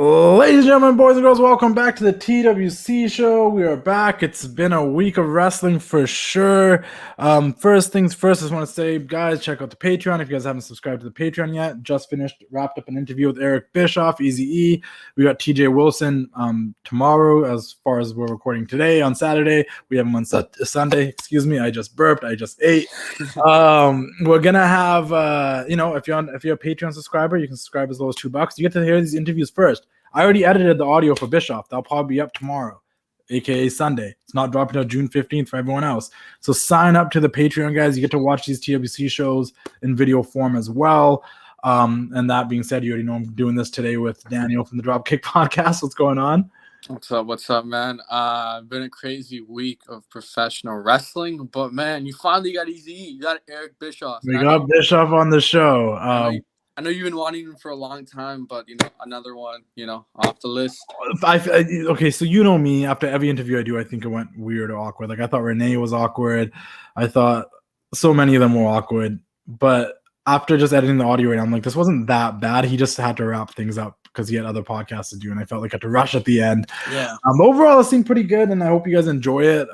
Ladies and gentlemen, boys and girls, welcome back to the TWC Show. We are back. It's been a week of wrestling for sure. First things first, I just want to say, guys, check out the Patreon. If you guys haven't subscribed to the Patreon yet, just wrapped up an interview with Eric Bischoff, Easy E. We got TJ Wilson tomorrow, as far as we're recording today on Saturday. We have him on Sunday. Excuse me, I just burped. I just ate. We're gonna have, if you're a Patreon subscriber, you can subscribe as low as $2. You get to hear these interviews first. I already edited the audio for Bischoff. That'll probably be up tomorrow, aka Sunday. It's not dropping until June 15th for everyone else. So sign up to the Patreon, guys. You get to watch these TWC shows in video form as well. And that being said, you already know I'm doing this today with Danial from the Dropkick Podcast. What's going on? What's up, man? Been a crazy week of professional wrestling, but man, you finally got Easy E. You got Eric Bischoff. We got Bischoff on the show. I know you've been wanting him for a long time, but another one, off the list. Okay, so you know me. After every interview I do, I think it went weird or awkward. Like I thought Renee was awkward. I thought so many of them were awkward. But after just editing the audio, I'm like, this wasn't that bad. He just had to wrap things up because he had other podcasts to do, and I felt like I had to rush at the end. Yeah. Overall, it seemed pretty good, and I hope you guys enjoy it.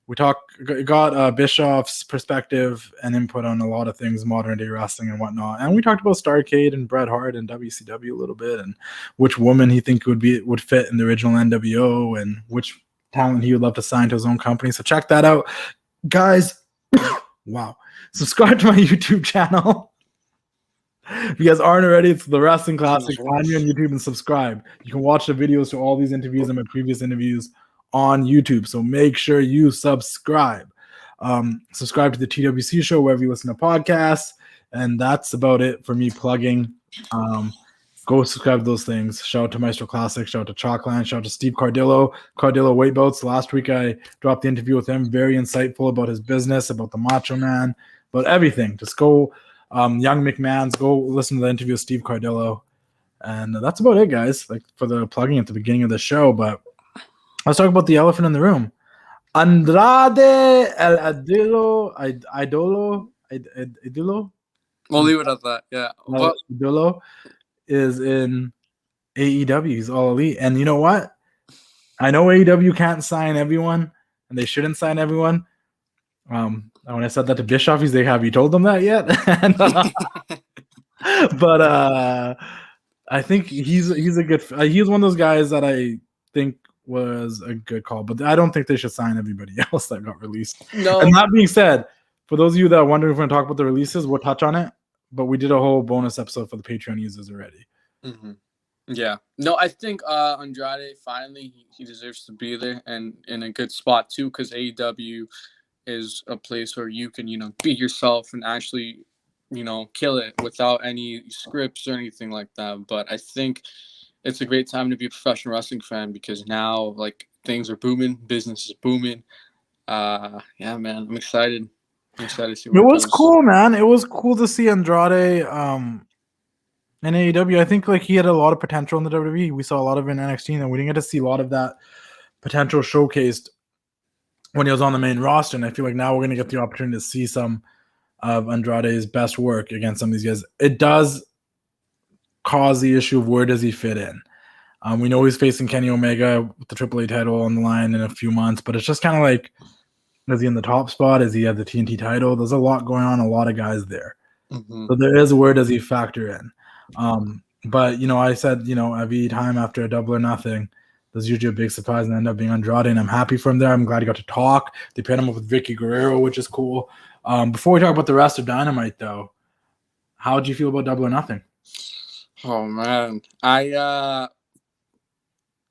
We got Bischoff's perspective and input on a lot of things, modern day wrestling and whatnot. And we talked about Starrcade and Bret Hart and WCW a little bit, and which woman he think would fit in the original NWO, and which talent he would love to sign to his own company. So check that out, guys. Wow! Subscribe to my YouTube channel. If you guys aren't already, it's the Wrestling Classics. Find me on YouTube and subscribe. You can watch the videos to all these interviews and my previous interviews on YouTube, so make sure you subscribe. Subscribe to the TWC Show wherever you listen to podcasts, and that's about it for me plugging. Go subscribe to those things. Shout out to Maestro Classic, shout out to Chalkland, shout out to Steve Cardillo Weight Boats. Last week I dropped the interview with him, very insightful about his business, about the Macho Man, about everything. Just go, Young McMahon's, go listen to the interview with Steve Cardillo, and that's about it, guys. Like for the plugging at the beginning of the show, but let's talk about the elephant in the room. Andrade El Idolo. We'll leave it at that. Yeah. Idolo is in AEW. He's all elite. And you know what? I know AEW can't sign everyone, and they shouldn't sign everyone. When I said that to Bischoff, he's like, "Have you told them that yet?" But I think he's a good. He's one of those guys that I think was a good call, but I don't think they should sign everybody else that got released. No. And that being said, for those of you that are wondering if we're going to talk about the releases, we'll touch on it, but we did a whole bonus episode for the Patreon users already. Mm-hmm. Yeah. No, I think Andrade, finally, he deserves to be there and in a good spot too, because AEW is a place where you can, be yourself and actually, kill it without any scripts or anything like that. But I think it's a great time to be a professional wrestling fan because now, things are booming, business is booming. Yeah, man, I'm excited. To see what it was cool, man. It was cool to see Andrade in AEW. I think he had a lot of potential in the WWE. We saw a lot of it in NXT, and we didn't get to see a lot of that potential showcased when he was on the main roster. And I feel like now we're going to get the opportunity to see some of Andrade's best work against some of these guys. It does cause the issue of where does he fit in. We know he's facing Kenny Omega with the AAA title on the line in a few months, but it's just kind of like, is he in the top spot? Is he at the TNT title? There's a lot going on, a lot of guys there. Mm-hmm. So there is where does he factor in. But, I said, every time after a Double or Nothing, there's usually a big surprise and end up being Andrade, and I'm happy for him there. I'm glad he got to talk. They paired him up with Vicky Guerrero, which is cool. Before we talk about the rest of Dynamite, though, how did you feel about Double or Nothing? Oh, man.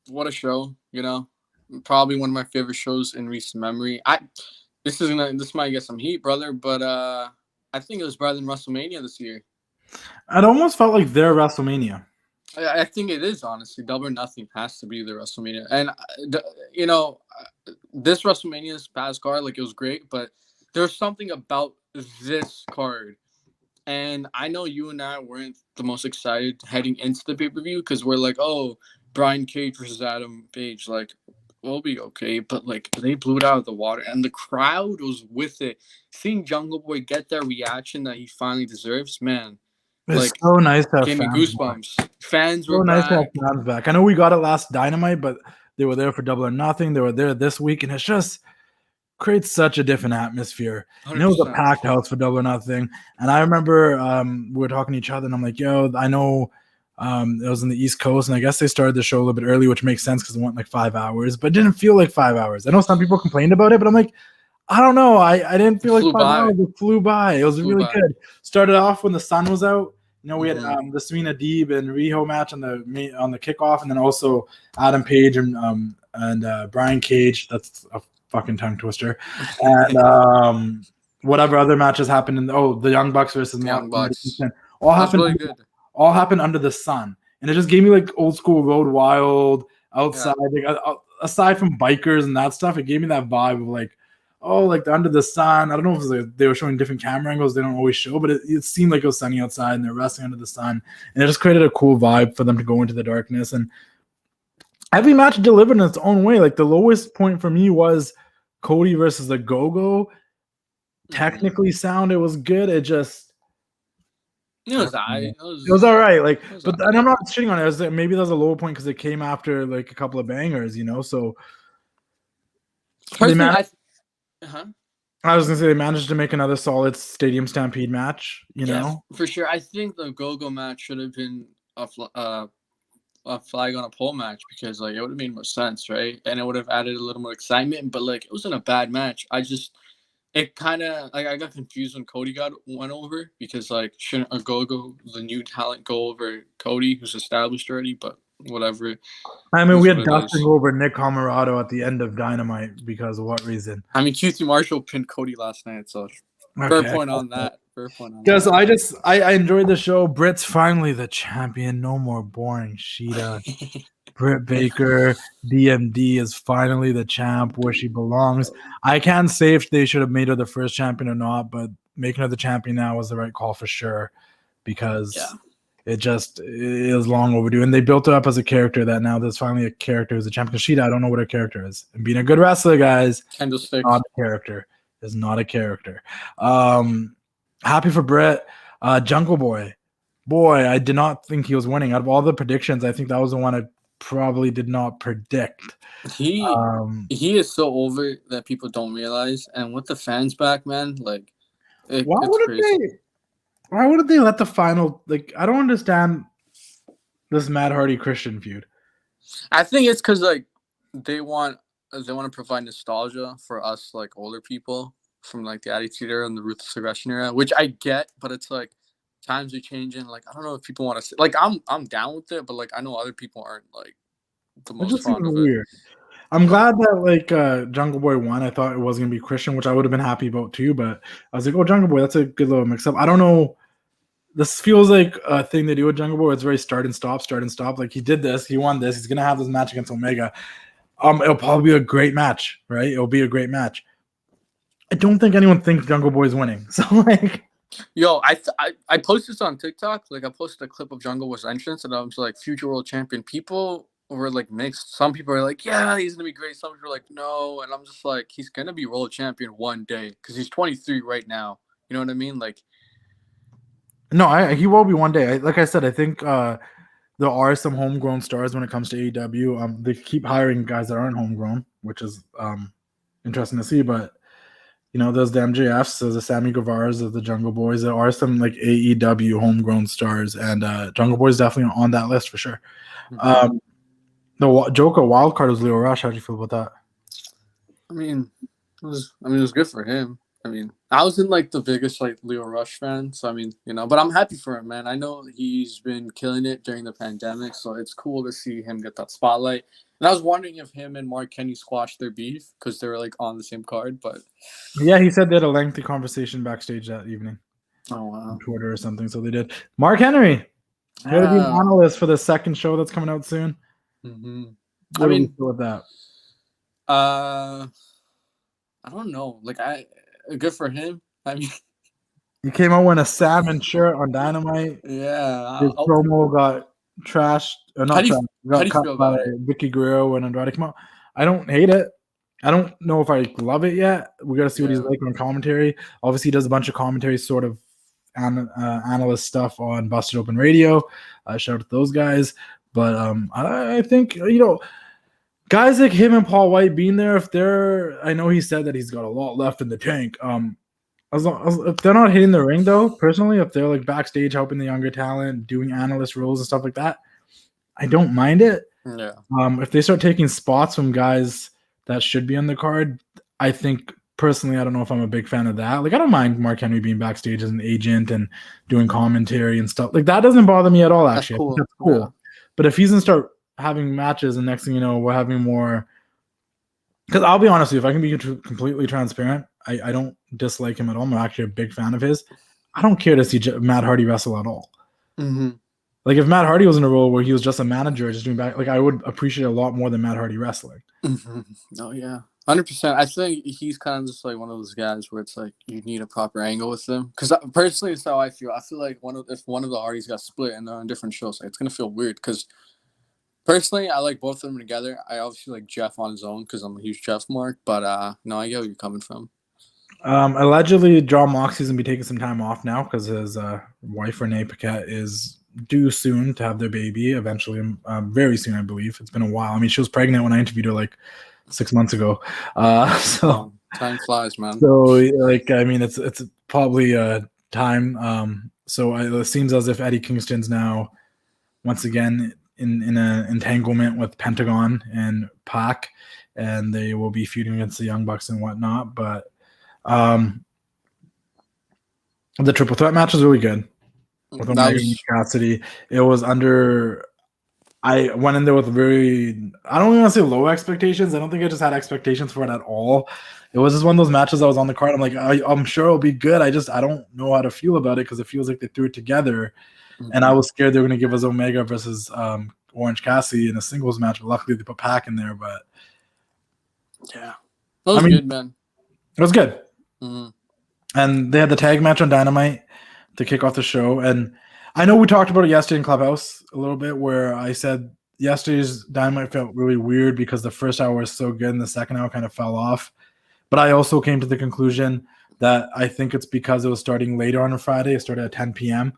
What a show, Probably one of my favorite shows in recent memory. This might get some heat, brother, but I think it was better than WrestleMania this year. It almost felt like their WrestleMania. I think it is, honestly. Double or Nothing has to be their WrestleMania. And, this WrestleMania's past card, it was great, but there's something about this card. And I know you and I weren't the most excited heading into the pay-per-view because we're like, oh, Brian Cage versus Adam Page, we'll be okay. But, they blew it out of the water. And the crowd was with it. Seeing Jungle Boy get that reaction that he finally deserves, man, It's Like, so nice to have gave me fans back. goosebumps. Fans So were nice to have back. fans back. I know we got it last Dynamite, but they were there for Double or Nothing. They were there this week, and it's just creates such a different atmosphere. And it was a 100%. packed house for Double or Nothing. And I remember we were talking to each other, and I'm like, yo, I know it was in the East Coast, and I guess they started the show a little bit early, which makes sense because it went like 5 hours, but it didn't feel like 5 hours. I know some people complained about it, but I'm like, I don't know. I didn't feel like 5 hours. It flew by. It was really good. Started off when the sun was out. You know, we had the Serena Deeb and Riho match on the kickoff, and then also Adam Page and Brian Cage. That's a fucking tongue twister. And whatever other matches happened the Young Bucks versus Young Bucks. All happened really good. All happened under the sun, and it just gave me like old school Road Wild outside. Yeah. Like, aside from bikers and that stuff, it gave me that vibe of like, oh, like the under the sun. I don't know if it was like they were showing different camera angles. They don't always show, but it seemed like it was sunny outside, and they're resting under the sun, and it just created a cool vibe for them to go into the darkness. And every match delivered in its own way. Like the lowest point for me was Cody versus the Go-Go. Technically sound, it was good. It just it was all right. Like, but and I'm not shitting on it. It was, maybe that was a low point because it came after like a couple of bangers, you know. So personally, I was gonna say they managed to make another solid Stadium Stampede match, you know. For sure. I think the Go-Go match should have been a flag on a pole match because like it would have made more sense, right? And it would have added a little more excitement. But like it wasn't a bad match. It kind of like I got confused when Cody went over because like shouldn't a Go-Go, the new talent, go over Cody who's established already? But whatever. I mean, we had Dustin over Nick Camarado at the end of Dynamite because of what reason? I mean, QT Marshall pinned Cody last night, so fair point on that. Because I enjoyed the show. Britt's finally the champion. No more boring Sheeta. Britt Baker, DMD is finally the champ where she belongs. I can't say if they should have made her the first champion or not, but making her the champion now was the right call for sure because it is long overdue. And they built her up as a character that now there's finally a character who's a champion. Because Sheeta, I don't know what her character is. And being a good wrestler, guys, not a character. Is not a character. Happy for Britt. Jungle Boy. Boy, I did not think he was winning. Out of all the predictions, I think that was the one I probably did not predict. He is so over that people don't realize, and with the fans back, man, like why wouldn't they let the final, like, I don't understand this Matt Hardy Christian feud. I think it's because like they want to provide nostalgia for us like older people from like the Attitude Era and the Ruthless Aggression Era, which I get, but it's like times are changing. Like I don't know if people want to like I'm down with it, but like I know other people aren't like the most fond of it. I'm glad that like Jungle Boy won. I thought it was gonna be Christian, which I would have been happy about too. But I was like, oh, Jungle Boy, that's a good little mix up. I don't know. This feels like a thing they do with Jungle Boy. It's very start and stop. Like he did this, he won this. He's gonna have this match against Omega. It'll probably be a great match, right? It'll be a great match. I don't think anyone thinks Jungle Boy is winning. So like. Yo, I posted this on TikTok. Like I posted a clip of Jungle Boy's entrance, and I was like, "Future World Champion." People were like mixed. Some people are like, "Yeah, he's gonna be great." Some people are like, "No," and I'm just like, "He's gonna be world champion one day because he's 23 right now." You know what I mean? Like, no, he will be one day. Like I said, I think there are some homegrown stars when it comes to AEW. They keep hiring guys that aren't homegrown, which is interesting to see, but. You know, there's the MJFs, there's the Sammy Guevaras, there's the Jungle Boys. There are some like AEW homegrown stars, and Jungle Boy is definitely on that list for sure. The Joker wildcard was Leo Rush. How do you feel about that? I mean, it was good for him. I mean, I wasn't like the biggest like Leo Rush fan, so I mean, you know, but I'm happy for him, man. I know he's been killing it during the pandemic, so it's cool to see him get that spotlight. And I was wondering if him and Mark Kenny squashed their beef because they were like on the same card, but yeah, he said they had a lengthy conversation backstage that evening. Oh wow, on Twitter or something. So they did. Mark Henry, going to be an analyst for the second show that's coming out soon. Mm-hmm. What do you feel with that? I don't know. Like good for him. I mean, he came out wearing a salmon shirt on Dynamite. Yeah, his promo got trashed. Got cut by Vicky Guerrero and Andrade came out. I don't hate it. I don't know if I love it yet. We got to see what he's like on commentary. Obviously, he does a bunch of commentary sort of analyst stuff on Busted Open Radio. Shout out to those guys. But I think, guys like him and Paul White being there, I know he said that he's got a lot left in the tank. If they're not hitting the ring, though, personally, if they're like backstage helping the younger talent, doing analyst roles and stuff like that, I don't mind it. Yeah. If they start taking spots from guys that should be on the card, I think personally, I don't know if I'm a big fan of that. Like, I don't mind Mark Henry being backstage as an agent and doing commentary and stuff. Like, that doesn't bother me at all, actually. That's cool. Yeah. But if he's going to start having matches and next thing you know, we're having more – because I'll be honest with you, if I can be completely transparent, I don't dislike him at all. I'm actually a big fan of his. I don't care to see Matt Hardy wrestle at all. Mm-hmm. Like, if Matt Hardy was in a role where he was just a manager, just doing back – like, I would appreciate a lot more than Matt Hardy wrestling. Mm-hmm. Oh, yeah. 100%. I think he's kind of just like one of those guys where it's like you need a proper angle with him. Because personally, it's how I feel. I feel like if one of the Hardys got split and they're on different shows, like, it's going to feel weird. Because personally, I like both of them together. I obviously like Jeff on his own because I'm a huge Jeff mark. But no, I get where you're coming from. Allegedly, John Moxley's going to be taking some time off now because his wife, Renee Paquette, is due soon to have their baby eventually. Very soon, I believe. It's been a while. I mean, she was pregnant when I interviewed her like 6 months ago. So time flies, man. So like, I mean, it's probably time. So it seems as if Eddie Kingston's now once again in an entanglement with Pentagon and Pac, and they will be feuding against the Young Bucks and whatnot. But the triple threat match was really good with Omega and Cassidy. It was under. I went in there with very, I don't even want to say low expectations. I don't think I just had expectations for it at all. It was just one of those matches I was on the card. I'm like, I'm sure it'll be good. I don't know how to feel about it because it feels like they threw it together. Mm-hmm. And I was scared they were going to give us Omega versus Orange Cassidy in a singles match. But luckily they put Pac in there. But yeah, that was good, man. It was good. Mm-hmm. And they had the tag match on Dynamite to kick off the show. And I know we talked about it yesterday in Clubhouse a little bit where I said yesterday's Dynamite felt really weird because the first hour was so good and the second hour kind of fell off. But I also came to the conclusion that I think it's because it was starting later on a Friday. It started at 10 p.m.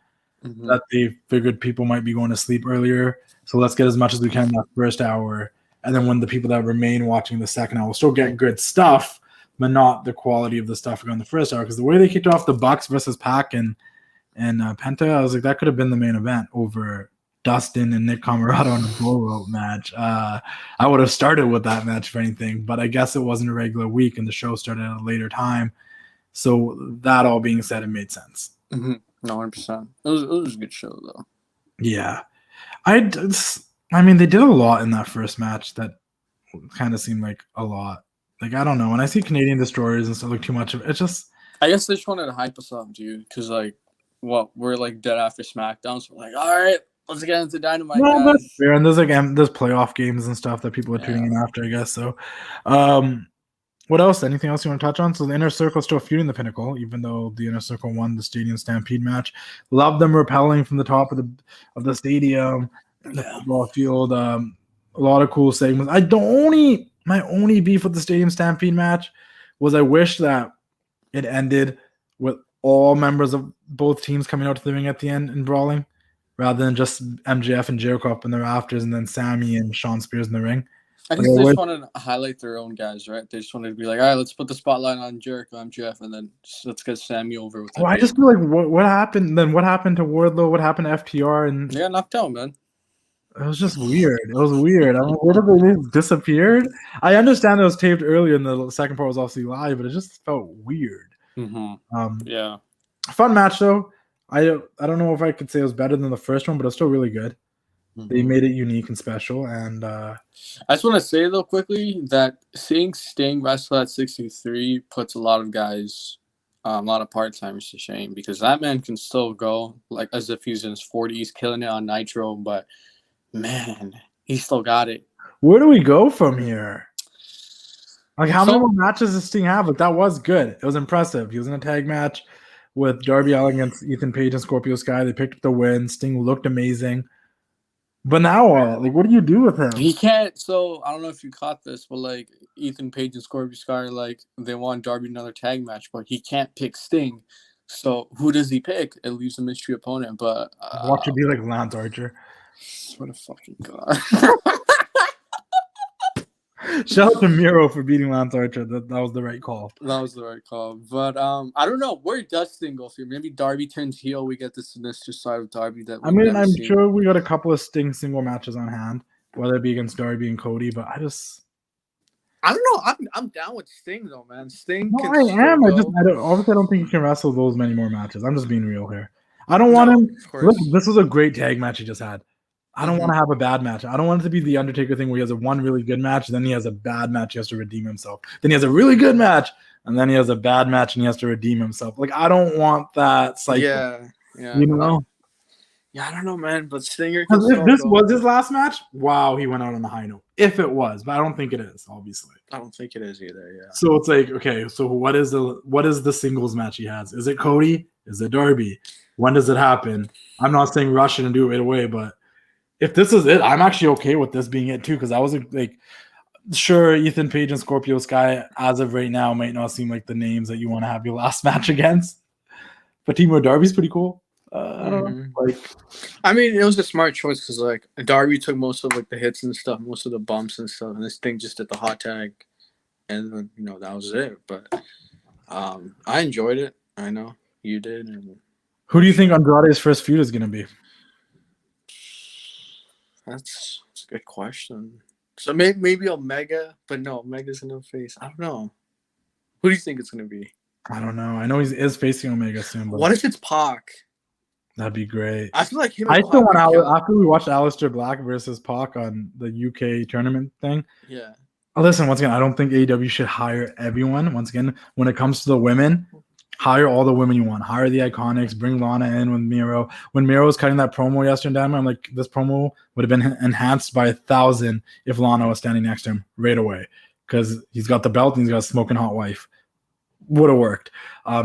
Mm-hmm. That they figured people might be going to sleep earlier. So let's get as much as we can in that first hour. And then when the people that remain watching the second hour will still get good stuff, but not the quality of the stuff we got in the first hour. Because the way they kicked off the Bucks versus Pac and Penta, I was like, that could have been the main event over Dustin and Nick Comoroto in a bull rope match. I would have started with that match, if anything, but I guess it wasn't a regular week and the show started at a later time. So that all being said, it made sense. Mm-hmm. No, 100%. It was a good show, though. Yeah. I mean, they did a lot in that first match that kind of seemed like a lot. Like, I don't know. When I see Canadian Destroyers and stuff, like too much of it, just... I guess they just wanted to hype us up, dude, because, like, we're like dead after SmackDown, so we're like, all right, let's get into Dynamite. No, that's fair. And there's playoff games and stuff that people are tuning in after, I guess. So, what else? Anything else you want to touch on? So the Inner Circle still feuding the Pinnacle, even though the Inner Circle won the Stadium Stampede match. Love them rappelling from the top of the stadium, the football field. A lot of cool segments. My only beef with the Stadium Stampede match was I wish that it ended with all members of both teams coming out to the ring at the end and brawling, rather than just MJF and Jericho up in the rafters and then Sammy and Shawn Spears in the ring. I think they just wanted to highlight their own guys, right? They just wanted to be like, all right, let's put the spotlight on Jericho, MJF, and then let's get Sammy over with it. I just feel like what happened? Then what happened to Wardlow? What happened to FTR? And yeah, knocked out, man. It was just weird. It was weird. I mean, where did they disappeared? I understand it was taped earlier and the second part was obviously live, but it just felt weird. Mm-hmm. Yeah. Fun match though. I don't know if I could say it was better than the first one, but it was still really good. Mm-hmm. They made it unique and special. And I just want to say though quickly that seeing Sting wrestle at 63 puts a lot of guys, a lot of part-timers to shame because that man can still go like as if he's in his 40s, killing it on Nitro, but man, he still got it. Where do we go from here? Like, how many more matches does Sting have? Like, that was good. It was impressive. He was in a tag match with Darby Allin against Ethan Page and Scorpio Sky. They picked up the win. Sting looked amazing. But now what? Like, what do you do with him? He can't. So, I don't know if you caught this, but, like, Ethan Page and Scorpio Sky, like, they want Darby another tag match, but he can't pick Sting. So who does he pick? It leaves a mystery opponent, but Watch it be like Lance Archer. what a fucking god. Shout out to Miro for beating Lance Archer. That was the right call. That was the right call. But I don't know. Where does Sting go here? Maybe Darby turns heel. We get the sinister side of Darby that I mean, I'm sure we got a couple of Sting single matches on hand, whether it be against Darby and Cody, but I don't know. I'm down with Sting though, man. Sting. No, I am. Obviously I don't think he can wrestle those many more matches. I'm just being real here. I don't want him. Look, this was a great tag match he just had. I don't want to have a bad match. I don't want it to be the Undertaker thing where he has one really good match, then he has a bad match, he has to redeem himself. Then he has a really good match, and then he has a bad match, and he has to redeem himself. Like, I don't want that cycle. Yeah. You know? Yeah, I don't know, man. But Stinger. If this was his last match, wow, he went out on a high note. If it was, but I don't think it is, obviously. I don't think it is either, yeah. So it's like, okay, so what is the singles match he has? Is it Cody? Is it Darby? When does it happen? I'm not saying rush it and do it right away, but if this is it, I'm actually okay with this being it too, because I was like, sure, Ethan Page and Scorpio Sky, as of right now, might not seem like the names that you want to have your last match against. But Team Darby's pretty cool. I don't know. Like, I mean, it was a smart choice because like Darby took most of like the hits and stuff, most of the bumps and stuff, and this thing just did the hot tag, and then that was it. But I enjoyed it. I know you did. And who do you think Andrade's first feud is going to be? That's a good question. So maybe Omega, but no, Omega's in the face. I don't know. Who do you think it's going to be? I don't know. I know he is facing Omega soon. But what if it's Pac? That'd be great. I feel like I still want after we watched Aleister Black versus Pac on the UK tournament thing. Yeah. Listen, once again, I don't think AEW should hire everyone. Once again, when it comes to the women, hire all the women you want. Hire the Iconics. Bring Lana in with Miro. When Miro was cutting that promo yesterday, I'm like, this promo would have been enhanced by 1,000 if Lana was standing next to him right away, because he's got the belt and he's got a smoking hot wife. Would have worked.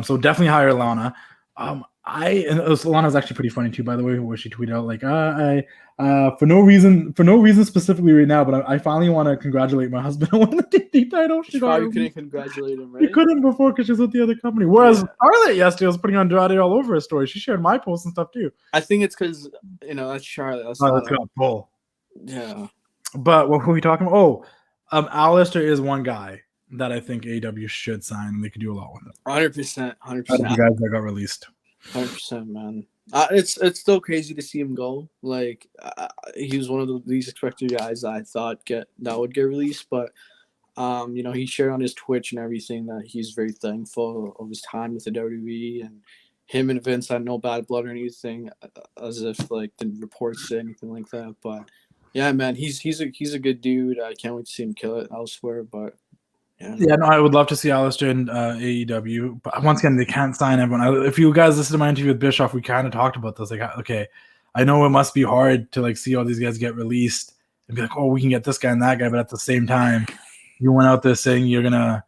So definitely hire Lana. Lana was actually pretty funny too, by the way, where she tweeted out like, for no reason specifically right now, but I finally want to congratulate my husband on winning the TNT title. She probably couldn't congratulate him, right? She couldn't before because she's with the other company. Whereas Charlotte yesterday was putting Andrade all over her story. She shared my posts and stuff too. I think it's because that's Charlotte. That's got pull. Yeah. But what were we talking about? Aleister is one guy that I think AEW should sign, and they could do a lot with it. 100%. Out of the guys that got released. 100%, man. It's still crazy to see him go. Like he was one of the least expected guys that I thought that would get released, but he shared on his Twitch and everything that he's very thankful of his time with the WWE, and him and Vince had no bad blood or anything, as if like the reports say anything like that. But yeah, man, he's a good dude. I can't wait to see him kill it elsewhere, but. Yeah, no, I would love to see Aleister in AEW, but once again, they can't sign everyone. If you guys listen to my interview with Bischoff, we kind of talked about this. Like, okay, I know it must be hard to like see all these guys get released and be like, oh, we can get this guy and that guy, but at the same time, you went out there saying you're gonna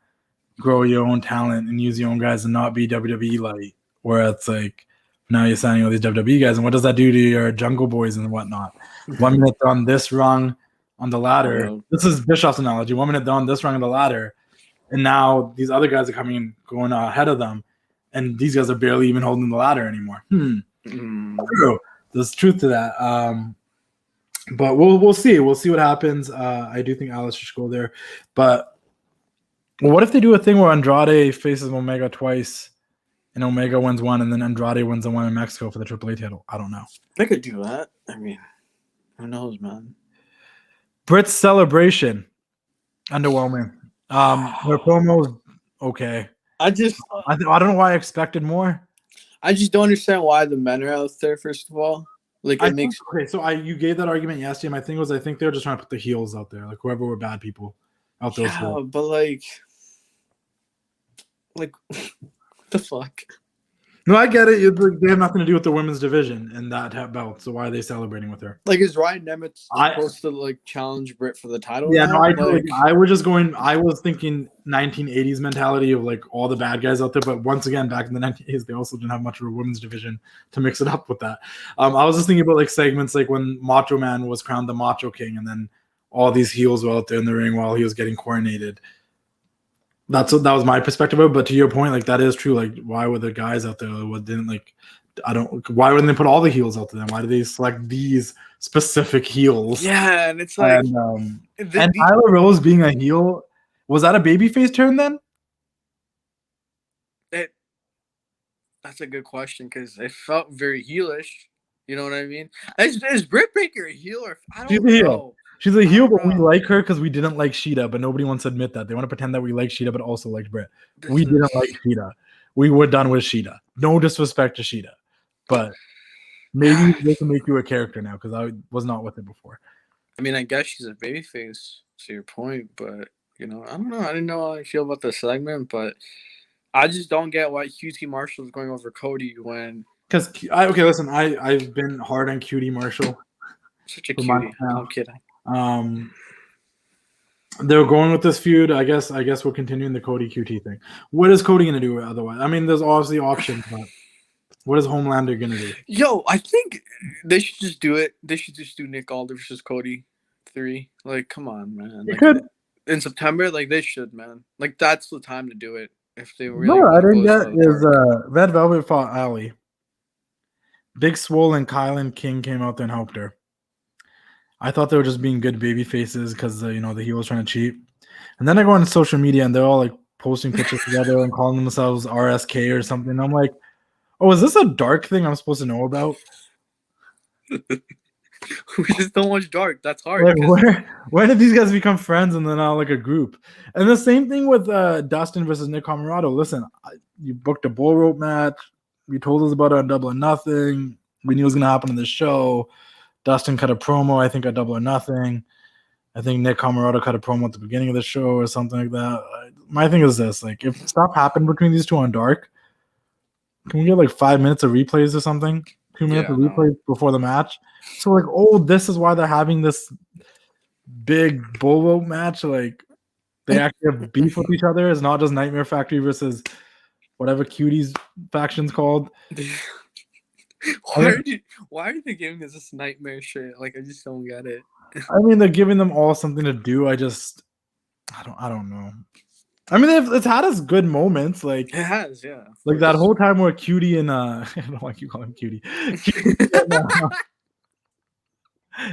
grow your own talent and use your own guys and not be WWE light. Where it's like now you're signing all these WWE guys, and what does that do to your Jungle Boys and whatnot? 1 minute on this rung on the ladder. This is Bischoff's analogy. 1 minute on this rung on the ladder. And now these other guys are coming and going ahead of them, and these guys are barely even holding the ladder anymore. True. There's truth to that. But we'll see. We'll see what happens. I do think Aleister should go there. But what if they do a thing where Andrade faces Omega twice, and Omega wins one, and then Andrade wins the one in Mexico for the AAA title? I don't know. They could do that. I mean, who knows, man? Britt's celebration. Underwhelming. Their promo was okay. I don't know why I expected more. I just don't understand why the men are out there. First of all, like okay. So you gave that argument yesterday. My thing was I think they're just trying to put the heels out there, like whoever were bad people out there. Yeah, but like what the fuck? No, I get it. They have nothing to do with the women's division and that belt. So why are they celebrating with her? Like, is Ryan Nemeth supposed to like challenge Britt for the title? Yeah, no, I was thinking 1980s mentality of like all the bad guys out there. But once again, back in the 1980s, they also didn't have much of a women's division to mix it up with that. I was just thinking about like segments like when Macho Man was crowned the Macho King, and then all these heels were out there in the ring while he was getting coronated. that was my perspective of it. But to your point, like that is true. Like, why were the guys out there what didn't like? Why wouldn't they put all the heels out to them? Why did they select these specific heels? Yeah, and it's like and Tyler Rose being a heel, was that a babyface turn then? That's a good question because it felt very heelish. You know what I mean? Is Britt Baker a heel or I don't know. She's a heel, but we like her because we didn't like Sheeta, but nobody wants to admit that. They want to pretend that we like Sheeta, but also liked Britt. We didn't like Sheeta. We were done with Sheeta. No disrespect to Sheeta, but maybe they can make you a character now because I was not with it before. I mean, I guess she's a babyface to your point, but I don't know. I didn't know how I feel about the segment, but I just don't get why QT Marshall is going over Cody when. Because listen, I've been hard on QT Marshall. Such a cutie. I'm kidding. They're going with this feud. I guess we're continuing the Cody QT thing. What is Cody gonna do otherwise? I mean, there's obviously options, but what is Homelander gonna do? Yo, I think they should just do it. They should just do Nick Aldis versus Cody 3. Like, come on, man. They could in September. Like, they should, man. Like, that's the time to do it. If they really. No, I think that is Red Velvet fought Ali. Big Swole and Kylan King came out there and helped her. I thought they were just being good baby faces because the heel was trying to cheat. And then I go on social media and they're all like posting pictures together and calling themselves RSK or something. I'm like, oh, is this a dark thing I'm supposed to know about? We just don't watch dark. That's hard. Like, where did these guys become friends and then now like a group? And the same thing with Dustin versus Nick Comoroto. Listen, you booked a bull rope match. You told us about it on Double or Nothing. We knew it was going to happen on the show. Dustin cut a promo, I think, at Double or Nothing. I think Nick Comoroto cut a promo at the beginning of the show or something like that. My thing is this. Like, if stuff happened between these two on Dark, can we get like 5 minutes of replays or something? 2 minutes of replays before the match? So, like, this is why they're having this big bull rope match. Like, they actually have beef with each other. It's not just Nightmare Factory versus whatever Cutie's faction's called. Why are they giving us this nightmare shit? Like, I just don't get it. I mean, they're giving them all something to do. I don't know. I mean, it's had us good moments. Like, it has, yeah. Like that whole time where Cutie and I don't like you call him Cutie.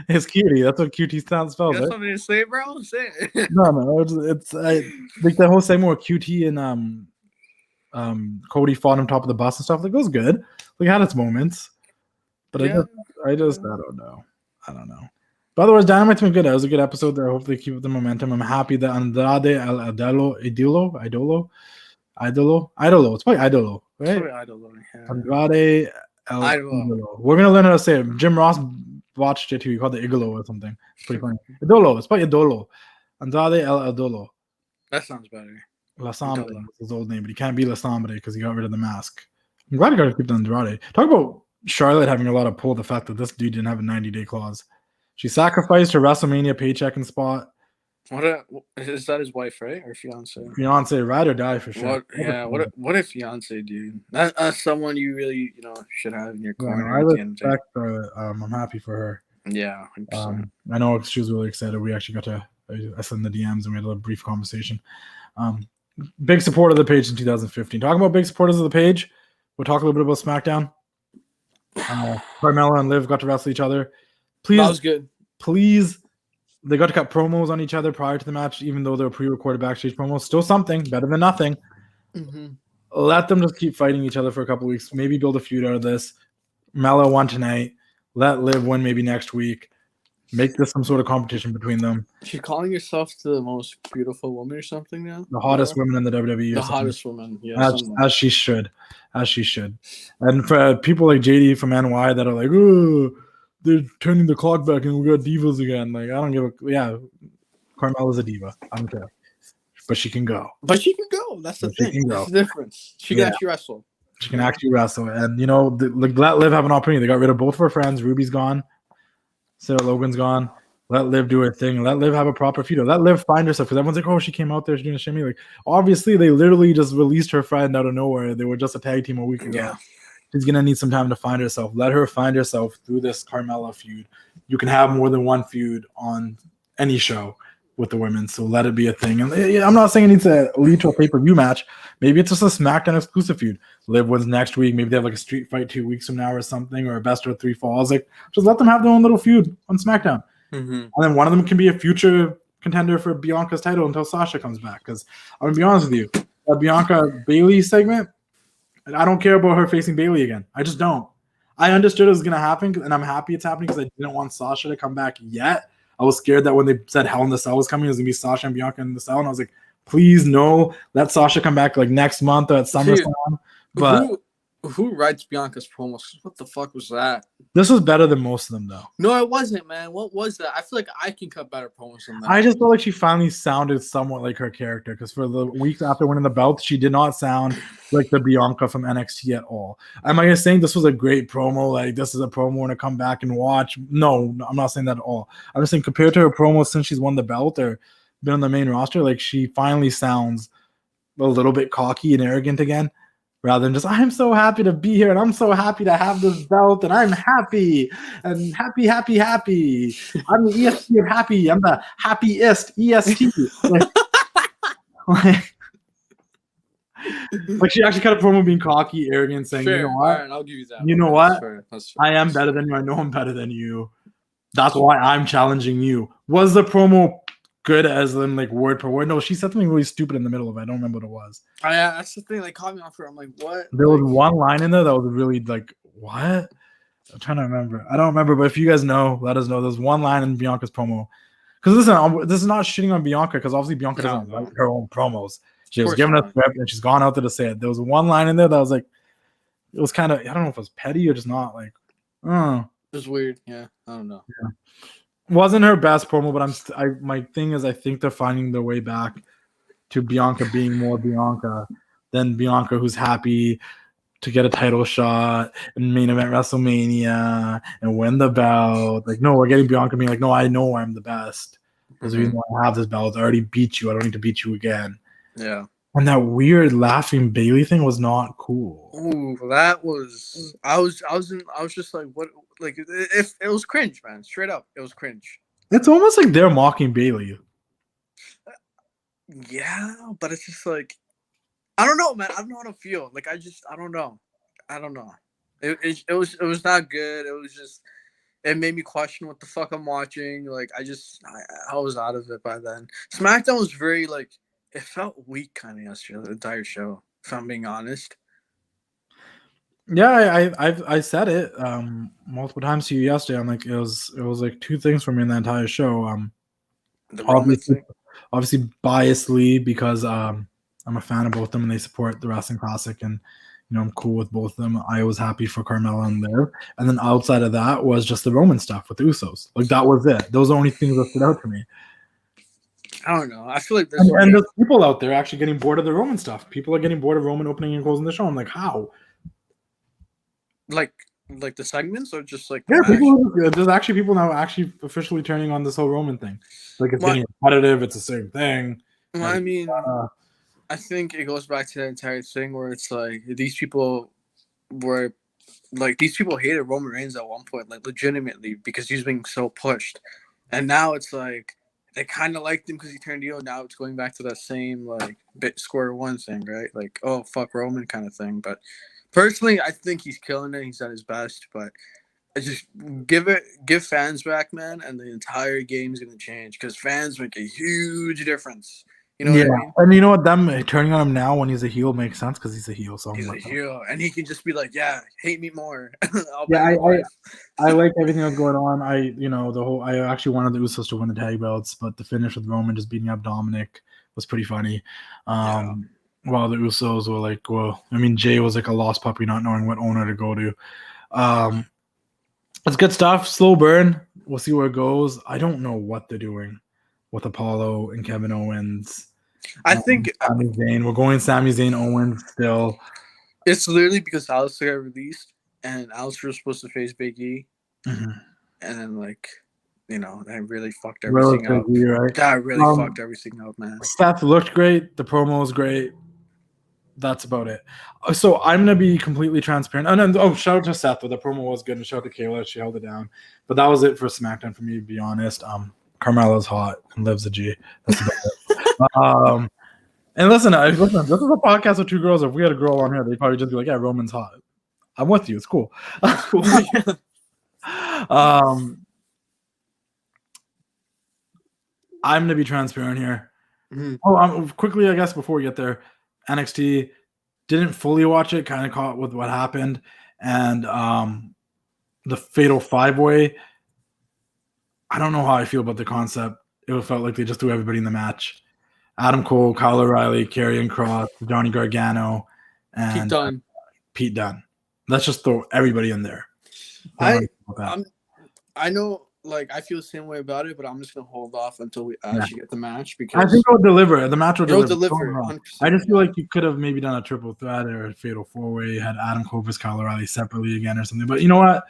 It's Cutie. That's what Cutie spells. You got something to say, bro? Say it. No. It's like that whole segment where Cutie and Cody fought on top of the bus and stuff. Like, it was good. Like, it had its moments, but I don't know. But otherwise, Dynamite's been good. It was a good episode there. Hopefully, keep up the momentum. I'm happy that Andrade El Idolo. It's probably Idolo, right? It's probably Idolo. Yeah. Andrade El Idolo. We're gonna learn how to say it. Jim Ross watched it too. He called it Igolo or something. It's pretty funny. Idolo. It's probably Idolo. Andrade El Idolo. That sounds better. La Sombre is his old name, but he can't be La Sombre because he got rid of the mask. I'm glad he got to keep the Andrade. Talk about Charlotte having a lot of pull. The fact that this dude didn't have a 90-day clause. She sacrificed her WrestleMania paycheck and spot. Is that his wife, right, or fiance? Fiance, ride or die for sure. What a fiance, dude. That's someone you really should have in your corner. I respect her. I'm happy for her. Yeah, I know she was really excited. We actually got to. I sent the DMs and we had a brief conversation. Big supporter of the page in 2015. Talking about big supporters of the page, we'll talk a little bit about SmackDown. Carmella and Liv got to wrestle each other. Please, that was good. Please, they got to cut promos on each other prior to the match, even though they were pre-recorded backstage promos. Still something better than nothing. Mm-hmm. Let them just keep fighting each other for a couple weeks. Maybe build a feud out of this. Mella won tonight. Let Liv win maybe next week. Make this some sort of competition between them. She's calling herself the most beautiful woman or something now? The hottest woman in the WWE. The hottest woman, yeah. As she should. As she should. And for people like JD from NY that are like, oh, they're turning the clock back and we got divas again. Like, I don't give a... Yeah, Carmella's a diva. I don't care. But she can go. That's the thing. That's the difference. She can actually wrestle. She can actually wrestle. And, let Liv have an opportunity. They got rid of both of her friends. Ruby's gone. Sarah Logan's gone. Let Liv do her thing. Let Liv have a proper feud. Let Liv find herself. Because everyone's like, oh, she came out there. She's doing a shimmy. Like, obviously, they literally just released her friend out of nowhere. They were just a tag team a week ago. Yeah. She's going to need some time to find herself. Let her find herself through this Carmella feud. You can have more than one feud on any show. with the women, so let it be a thing. And I'm not saying it needs to lead to a pay-per-view match. Maybe it's just a SmackDown exclusive feud. Liv wins next week. Maybe they have like a street fight 2 weeks from now or something, or a best of 3 falls. Like, just let them have their own little feud on SmackDown. And then one of them can be a future contender for Bianca's title until Sasha comes back. Because I'm going to be honest with you, that Bianca Bayley segment, I don't care about her facing Bayley again. I just don't. I understood it was going to happen, and I'm happy it's happening because I didn't want Sasha to come back yet. I was scared that when they said Hell in the Cell was coming, it was going to be Sasha and Bianca in the Cell. And I was like, please, no. Let Sasha come back like next month or at SummerSlam. But who writes Bianca's promos? What the fuck was that? This was better than most of them, though. No, it wasn't, man. What was that? I feel like I can cut better promos than that. I just felt like she finally sounded somewhat like her character, because for the weeks after winning the belt, she did not sound like the Bianca from NXT at all. Am I saying this was a great promo? Like, this is a promo I want to come back and watch? No, I'm not saying that at all. I'm just saying compared to her promo since she's won the belt or been on the main roster, like, she finally sounds a little bit cocky and arrogant again, rather than just, I'm so happy to be here and I'm so happy to have this belt and I'm happy and happy. I'm the EST of happy. I'm the happiest EST. Like she actually cut a promo being cocky, arrogant, saying, fair. You know what? Right, I'll give you that. You know what? That's fair. I am better than you. I know I'm better than you. That's why I'm challenging you. Was the promo good as in like word per word? No, she said something really stupid in the middle of it. I don't remember what it was. That's the thing. Like, caught me off guard. I'm like, what? There was one line in there that was really like, what? I'm trying to remember. I don't remember, but if you guys know, let us know. There's one line in Bianca's promo. Because listen, this is not shitting on Bianca, because obviously Bianca doesn't write her own promos. She was given a script and she's gone out there to say it. There was one line in there that was like, it was kind of, I don't know if it was petty or just not like, it was weird. Yeah, I don't know. Yeah. Wasn't her best promo, but my thing is I think they're finding their way back to Bianca being more Bianca than Bianca who's happy to get a title shot and main event WrestleMania and win the belt. Like, no, we're getting Bianca being like, no, I know I'm the best. There's a reason why I have this belt. I already beat you. I don't need to beat you again. Yeah. And that weird laughing Bayley thing was not cool. Ooh, that was. I was just like, what? Like, it was cringe, man. Straight up, it was cringe. It's almost like they're mocking Bayley. Yeah, but it's just like, I don't know, man. I don't know how to feel. Like, I don't know. It was not good. It was just, it made me question what the fuck I'm watching. Like, I was out of it by then. SmackDown was very like, it felt weak kind of yesterday, the entire show, if I'm being honest. Yeah, I said it multiple times to you yesterday. I'm like, it was like two things for me in the entire show. Obviously biasly, because I'm a fan of both of them and they support the Wrestling Classic, and you know I'm cool with both of them. I was happy for Carmella and Liv, and then outside of that was just the Roman stuff with the Usos. Like, that was it. Those are the only things that stood out to me. I don't know. I feel like there's people out there actually getting bored of the Roman stuff. People are getting bored of Roman opening and closing the show. I'm like, how? Like the segments, or just like there's actually people now actually officially turning on this whole Roman thing. Like, it's getting repetitive. It's the same thing. Well, I mean, I think it goes back to the entire thing where it's like these people hated Roman Reigns at one point, like legitimately, because he was being so pushed, and now it's like they kind of liked him because he turned heel. Now it's going back to that same like square one thing, right? Like, oh fuck Roman kind of thing. But personally, I think he's killing it. He's at his best, but I just give fans back, man, and the entire game's gonna change because fans make a huge difference. You know what I mean? And you know what? Them turning on him now when he's a heel makes sense because he's a heel. So he's a heel, and he can just be like, "Yeah, hate me more." I like everything that's going on. I actually wanted the Usos to win the tag belts, but the finish with Roman just beating up Dominic was pretty funny. While the Usos were like, well, I mean, Jay was like a lost puppy, not knowing what owner to go to. It's good stuff. Slow burn. We'll see where it goes. I don't know what they're doing with Apollo and Kevin Owens. I think Sami Zayn. We're going Sami Zayn Owens still. It's literally because Alistair got released, and Alistair was supposed to face Big E, and then that really fucked everything up. Right? That really fucked everything up, man. Seth looked great. The promo was great. That's about it. So I'm gonna be completely transparent. And then, shout out to Seth. The promo was good, and shout out to Kayla. She held it down. But that was it for SmackDown for me, to be honest. Carmelo's hot and lives a G. That's about it. And listen, this is a podcast with two girls. If we had a girl on here, they'd probably just be like, "Yeah, Roman's hot." I'm with you. It's cool. I'm gonna be transparent here. Mm-hmm. Quickly, I guess before we get there, NXT didn't fully watch it. Kind of caught with what happened, and the Fatal 5-Way. I don't know how I feel about the concept. It felt like they just threw everybody in the match. Adam Cole, Kyle O'Reilly, Karrion Kross, Johnny Gargano, and Pete Dunne. Let's just throw everybody in there. I know, like, I feel the same way about it, but I'm just gonna hold off until we actually get the match because I think it'll deliver. The match will deliver. 100%. I just feel like you could have maybe done a triple threat or a Fatal 4-Way, had Adam Cole versus Kyle O'Reilly separately again or something. But you know what?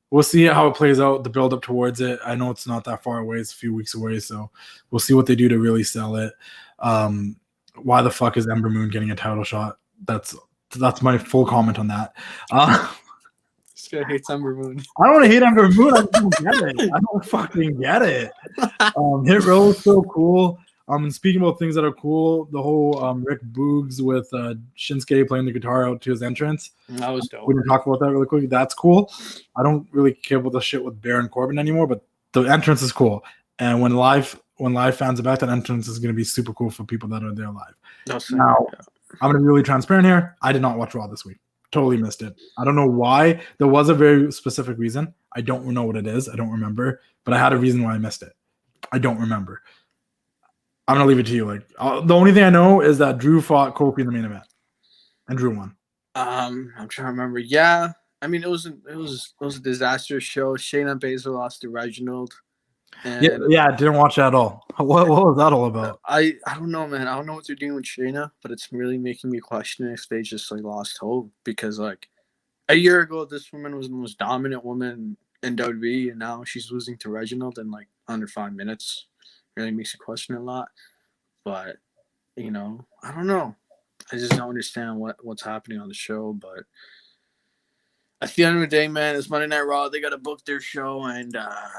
We'll see how it plays out, the build up towards it. I know it's not that far away. It's a few weeks away, so we'll see what they do to really sell it. Why the fuck is Ember Moon getting a title shot? That's my full comment on that. This guy hates Ember Moon. I don't hate Ember Moon. I don't get it. I don't fucking get it. Hit Row is so cool. And speaking about things that are cool, the whole Rick Boogs with Shinsuke playing the guitar out to his entrance. That was dope. We can talk about that really quick. That's cool. I don't really care about the shit with Baron Corbin anymore, but the entrance is cool. And when live fans are back, that entrance is going to be super cool for people that are there live. Now, I'm going to be really transparent here. I did not watch Raw this week. Totally missed it. I don't know why. There was a very specific reason. I don't know what it is. I don't remember. But I had a reason why I missed it. I don't remember. I'm going to leave it to you. Like the only thing I know is that Drew fought Kofi in the main event. And Drew won. I'm trying to remember. Yeah. I mean, it was a disastrous show. Shayna Baszler lost to Reginald. And I didn't watch that at all. What was that all about? I don't know, man. I don't know what they're doing with Shayna, but it's really making me question if they just like lost hope because like a year ago, this woman was the most dominant woman in WWE, and now she's losing to Reginald in like under 5 minutes. Really makes you question a lot. But you know, I don't know. I just don't understand what's happening on the show, but. At the end of the day, man, it's Monday Night Raw. They got to book their show, and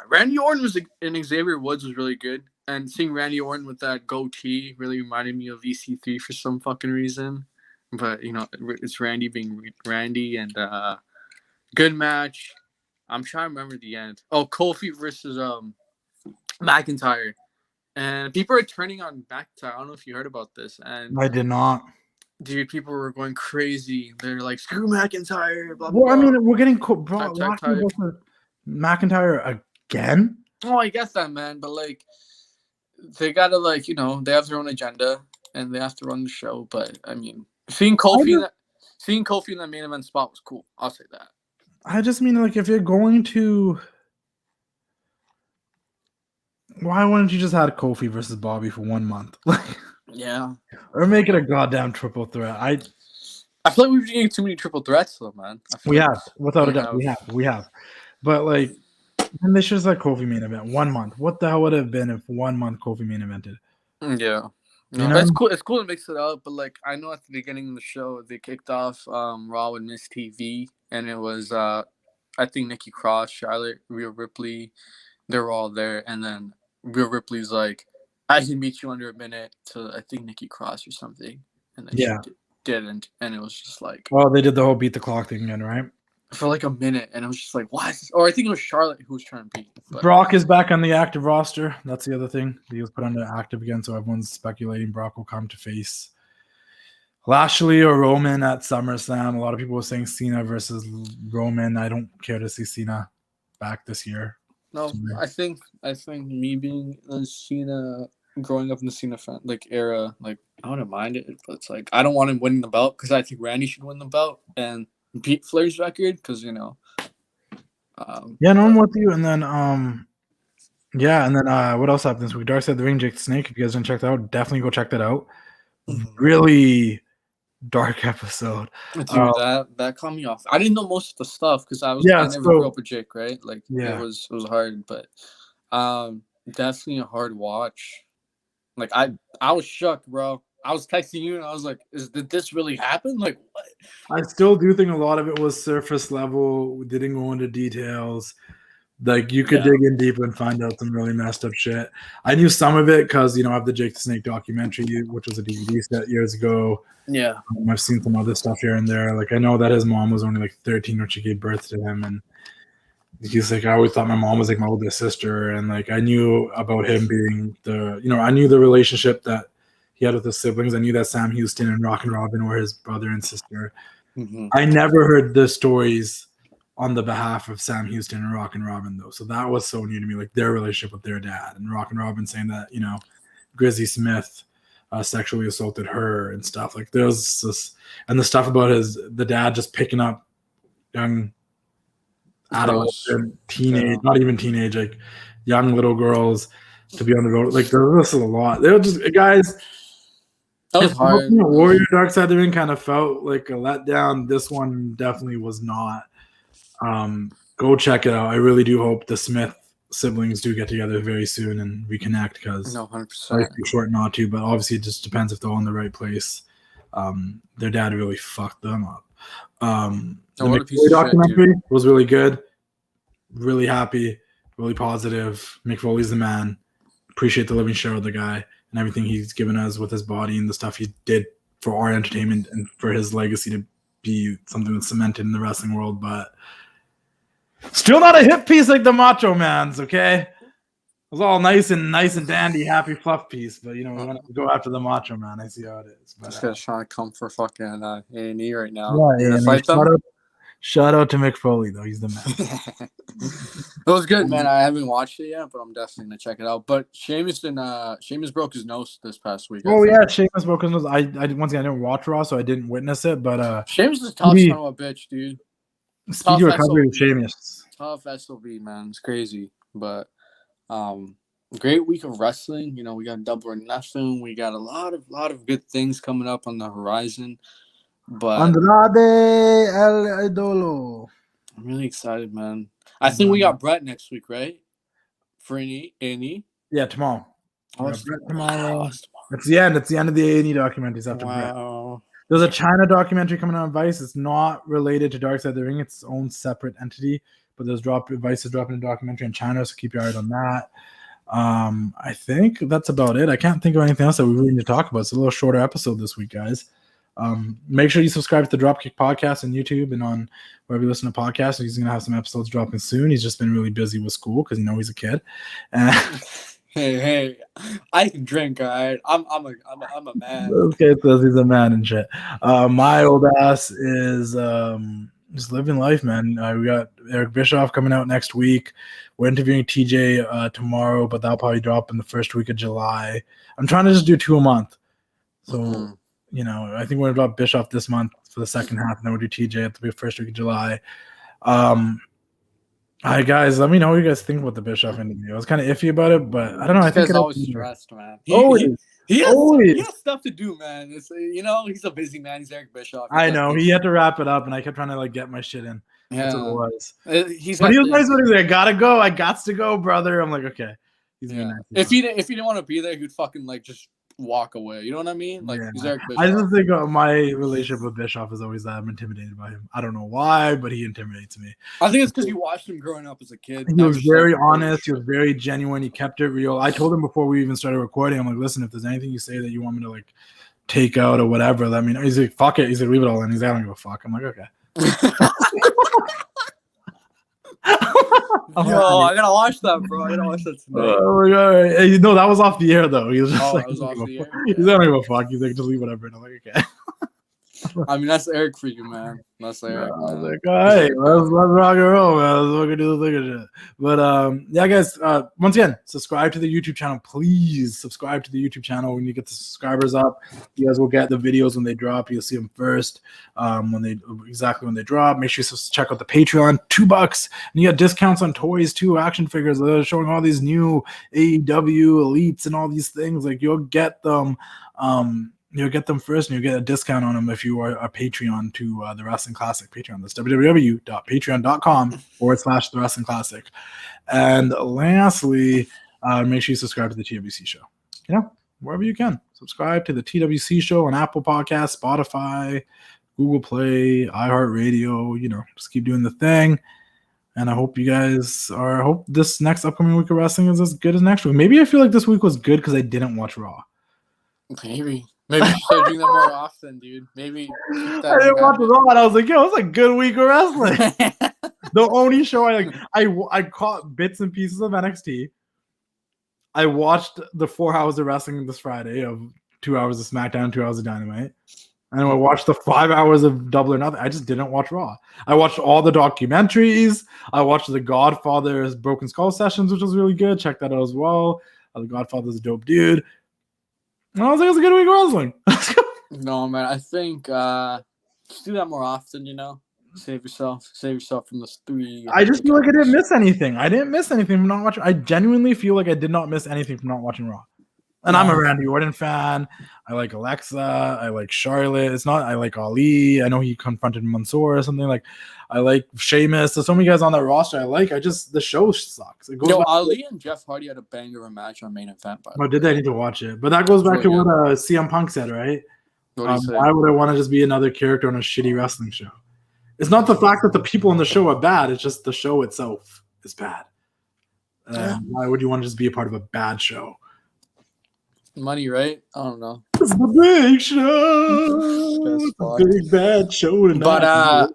Randy Orton and Xavier Woods was really good. And seeing Randy Orton with that goatee really reminded me of EC3 for some fucking reason. But you know, it's Randy being Randy, and good match. I'm trying to remember the end. Oh, Kofi versus McIntyre, and people are turning on McIntyre. I don't know if you heard about this, and I did not. Dude, people were going crazy. They're like, screw McIntyre. Blah, well, blah. I mean, we're getting McIntyre again. Oh, I guess that, man. But, like, they got to, like, you know, they have their own agenda and they have to run the show. But, I mean, seeing Kofi in that main event spot was cool. I'll say that. I just mean, like, if you're going to... Why wouldn't you just have Kofi versus Bobby for 1 month? Yeah. Or make it a goddamn triple threat. I feel like we've been getting too many triple threats, though, man. We have, without a doubt. We have. But, like, and they should have said Kofi main event 1 month. What the hell would it have been if 1 month Kofi main evented? Yeah. No, you know? It's cool. It's cool to mix it up, but, like, I know at the beginning of the show, they kicked off Raw with Miss TV, and it was, I think, Nikki Cross, Charlotte, Rhea Ripley. They were all there, and then Rhea Ripley's like, I can beat you under a minute to, I think, Nikki Cross or something. And then she didn't. And it was just like... Oh, they did the whole beat the clock thing again, right? For like a minute. And it was just like, what? Or I think it was Charlotte who was trying to beat. But... Brock is back on the active roster. That's the other thing. He was put on the active again, so everyone's speculating Brock will come to face Lashley or Roman at SummerSlam. A lot of people were saying Cena versus Roman. I don't care to see Cena back this year. No, I think me being a Cena... growing up in the Cena fan era, like I wouldn't mind it, but it's like I don't want him winning the belt because I think Randy should win the belt and beat Flair's record because you know. I'm with you. And then what else happened this week? Dark Side of the Ring, Jake the Snake. If you guys didn't check that out, definitely go check that out. Really dark episode. Dude, that caught me off. I didn't know most of the stuff because I never grew up with Jake, right? Like it was hard, but definitely a hard watch. Like I was shocked, bro. I was texting you and I was like, did this really happen? Like what? I still do think a lot of it was surface level. We didn't go into details. Like, you could dig in deep and find out some really messed up shit. I knew some of it because, I have the Jake the Snake documentary, which was a DVD set years ago. Yeah. I've seen some other stuff here and there. Like, I know that his mom was only like 13 when she gave birth to him, and he's like, I always thought my mom was like my older sister, and like I knew about him being I knew the relationship that he had with his siblings. I knew that Sam Houston and Rock and Robin were his brother and sister. Mm-hmm. I never heard the stories on the behalf of Sam Houston and Rock and Robin, though, so that was so new to me, like their relationship with their dad, and Rock and Robin saying that Grizzly Smith sexually assaulted her and stuff. Like, there's this, and the stuff about the dad just picking up young adults and teenage, not even teenage, like young little girls to be on the road. Like, this is a lot. They were just, guys. That was hard. Warrior Dark Side of the Ring kind of felt like a letdown. This one definitely was not. Go check it out. I really do hope the Smith siblings do get together very soon and reconnect, because 100%. life's too short not to. But obviously, it just depends if they're all in the right place. Their dad really fucked them up. The McFoley documentary was really good. Really happy. Really positive. Mick Foley's the man. Appreciate the living share of the guy and everything he's given us with his body and the stuff he did for our entertainment and for his legacy to be something that's cemented in the wrestling world. But still not a hit piece like the Macho Man's, okay? It was all nice and dandy, happy fluff piece, but we want to go after the Macho Man. I see how it is. But, this guy's trying to come for fucking A&E right now. Yeah, shout out to Mick Foley, though. He's the man. It was good, man. I haven't watched it yet, but I'm definitely gonna check it out. But Sheamus broke his nose this past week. Oh yeah, Sheamus broke his nose. I once again I didn't watch Raw, so I didn't witness it. But Sheamus is a tough son of a bitch, dude. Speedy recovery with Sheamus. Tough SOB, man. It's crazy, but great week of wrestling. We got Double or Nothing. We got a lot of good things coming up on the horizon. But Andrade El Idolo. I'm really excited, man. I think we got Brett next week, right? For A&E? Yeah, tomorrow. Brett tomorrow. It's the end. It's the end of the A&E documentaries after Brett. There's a China documentary coming out on Vice. It's not related to Dark Side of the Ring. It's its own separate entity. But Vice is dropping a documentary in China, so keep your eye on that. I think that's about it. I can't think of anything else that we really need to talk about. It's a little shorter episode this week, guys. Make sure you subscribe to the Dropkick Podcast on YouTube and on wherever you listen to podcasts. He's gonna have some episodes dropping soon. He's just been really busy with school because he's a kid. Hey, I can drink, all right. I'm a man. Okay, so he's a man and shit. My old ass is just living life, man. We got Eric Bischoff coming out next week. We're interviewing TJ tomorrow, but that'll probably drop in the first week of July. I'm trying to just do 2 a month. So I think we're gonna drop Bischoff this month for the second half, and then we'll do TJ at the first week of July. Hi guys, let me know what you guys think about the Bischoff interview. I was kind of iffy about it, but I don't know. I think he's always stressed, man. He has stuff to do, man. It's, he's a busy man. He's Eric Bischoff. I know. He had to wrap it up, and I kept trying to get my shit in. Yeah. That's what it was. He was nice when he was like, I gotta go. I got to go, brother. I'm like, okay. He's nice. If he didn't want to be there, he'd fucking just walk away. You know what I mean? He's Eric Bischoff. I just think my relationship with Bischoff is always that I'm intimidated by him. I don't know why, but he intimidates me. I think it's because you watched him growing up as a kid. He was very honest. He was very genuine. He kept it real. I told him before we even started recording, I'm like, listen, if there's anything you say that you want me to take out or whatever, let me know. He's like, fuck it. He's like, leave it all in. He's like, I don't give a fuck. I'm like, okay. Yo, I gotta watch that, bro. I gotta watch that tonight. Oh my god! Hey, no, that was off the air though. He was just it was off the air. He's not give a fuck. He's like, just leave whatever. And I'm like, okay. I mean, that's Eric for you, man. That's Eric. I was like, hey, let's rock and roll, man. Let's fucking do the thing and shit. But yeah, guys. Once again, subscribe to the YouTube channel. Please subscribe to the YouTube channel. When you get the subscribers up, you guys will get the videos when they drop. You'll see them first. When they drop. Make sure you check out the Patreon. $2, and you got discounts on toys too. Action figures. They're showing all these new AEW elites and all these things. You'll get them. You'll get them first, and you'll get a discount on them if you are a Patreon to the Wrestling Classic Patreon. That's www.patreon.com/The Wrestling Classic. And lastly, make sure you subscribe to the TWC Show. Wherever you can. Subscribe to the TWC Show on Apple Podcasts, Spotify, Google Play, iHeartRadio. Just keep doing the thing. And I hope you guys are. I hope this next upcoming week of wrestling is as good as next week. Maybe I feel like this week was good because I didn't watch Raw. Maybe you should do that more often, dude. Maybe keep that. I didn't watch Raw, and I was like, "Yo, it's a good week of wrestling." The only show I caught bits and pieces of NXT. I watched the 4 hours of wrestling this Friday of 2 hours of SmackDown, 2 hours of Dynamite. And I watched the 5 hours of Double or Nothing. I just didn't watch Raw. I watched all the documentaries. I watched The Godfather's Broken Skull Sessions, which was really good. Check that out as well. The Godfather's a dope dude. And I was like, it's a good week of wrestling. No, man. I think just do that more often, you know? Save yourself from those 3. I just feel like I didn't miss anything. I didn't miss anything from not watching. I genuinely feel like I did not miss anything from not watching Raw. And I'm a Randy Orton fan. I like Alexa. I like Charlotte. It's not. I like Ali. I know he confronted Mansoor or something. Like, I like Sheamus. There's so many guys on that roster I like. The show sucks. It goes Ali and Jeff Hardy had a banger of a match on main event. Oh, did they? I need to watch it. But that goes back to what CM Punk said, right? Why would I want to just be another character on a shitty wrestling show? It's not the fact that the people on the show are bad. It's just the show itself is bad. Why would you want to just be a part of a bad show? Money, right? I don't know. It's the big show. It's the big bad show tonight. But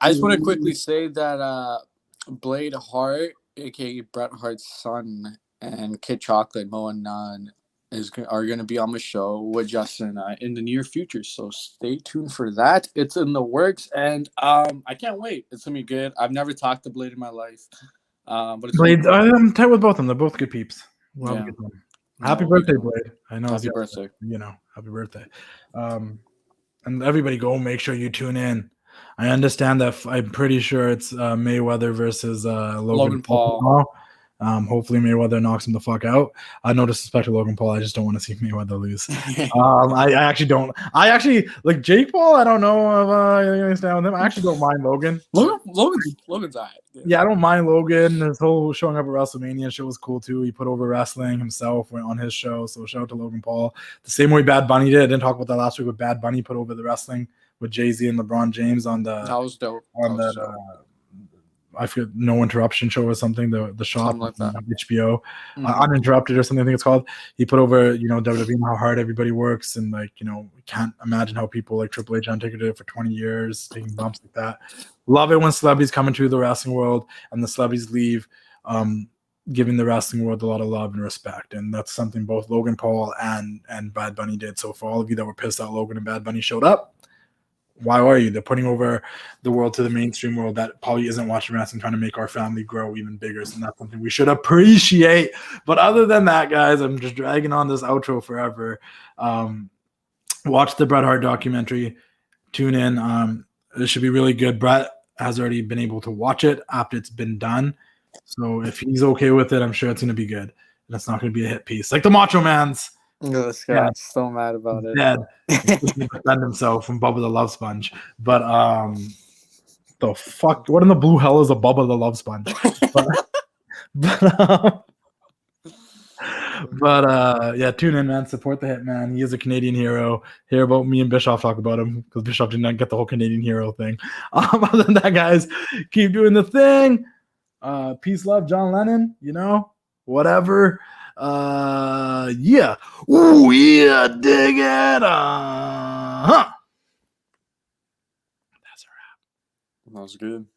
I just want to quickly say that Blade Hart, aka Bret Hart's son, and Kid Chocolate, Mo and Nan, are going to be on the show with Justin in the near future. So stay tuned for that. It's in the works, and I can't wait. It's going to be good. I've never talked to Blade in my life. But it's Blade, I'm tight with both of them. They're both good peeps. We'll have a good one. Happy birthday, Blade. I know. Happy birthday. Happy birthday. And everybody go make sure you tune in. I understand that I'm pretty sure it's Mayweather versus Logan Paul. Hopefully Mayweather knocks him the fuck out. No disrespect to Logan Paul. I just don't want to see Mayweather lose. I actually don't. I actually like Jake Paul. I don't know if I stand with him. I actually don't mind Logan. Logan's alright. Yeah, I don't mind Logan. His whole showing up at WrestleMania show was cool too. He put over wrestling himself, went on his show. So shout out to Logan Paul. The same way Bad Bunny did. I didn't talk about that last week, but Bad Bunny put over the wrestling with Jay-Z and LeBron James on the. That was dope. I forget, No Interruption show or something. The shop like that. HBO, Uninterrupted or something. I think it's called. He put over WWE and how hard everybody works, and can't imagine how people like Triple H Undertaker did it for 20 years, taking bumps like that. Love it when celebrities come into the wrestling world and the celebrities leave, giving the wrestling world a lot of love and respect, and that's something both Logan Paul and Bad Bunny did. So for all of you that were pissed that Logan and Bad Bunny showed up, why are you? They're putting over the world to the mainstream world that probably isn't watching wrestling, trying to make our family grow even bigger. So that's something we should appreciate. But other than that, guys, I'm just dragging on this outro forever. Watch the Bret Hart documentary. Tune in. It should be really good. Bret has already been able to watch it after it's been done. So if he's okay with it, I'm sure it's going to be good. And it's not going to be a hit piece. Like the Macho Man's. No, this guy's so mad about it. Dead. Defend himself from Bubba the Love Sponge. But the fuck? What in the blue hell is a Bubba the Love Sponge? But yeah, tune in, man. Support the Hitman. He is a Canadian hero. Hear about me and Bischoff talk about him because Bischoff did not get the whole Canadian hero thing. Other than that, guys, keep doing the thing. Peace, love, John Lennon. Whatever. Yeah. Ooh, yeah, dig it. That's a wrap. That was good.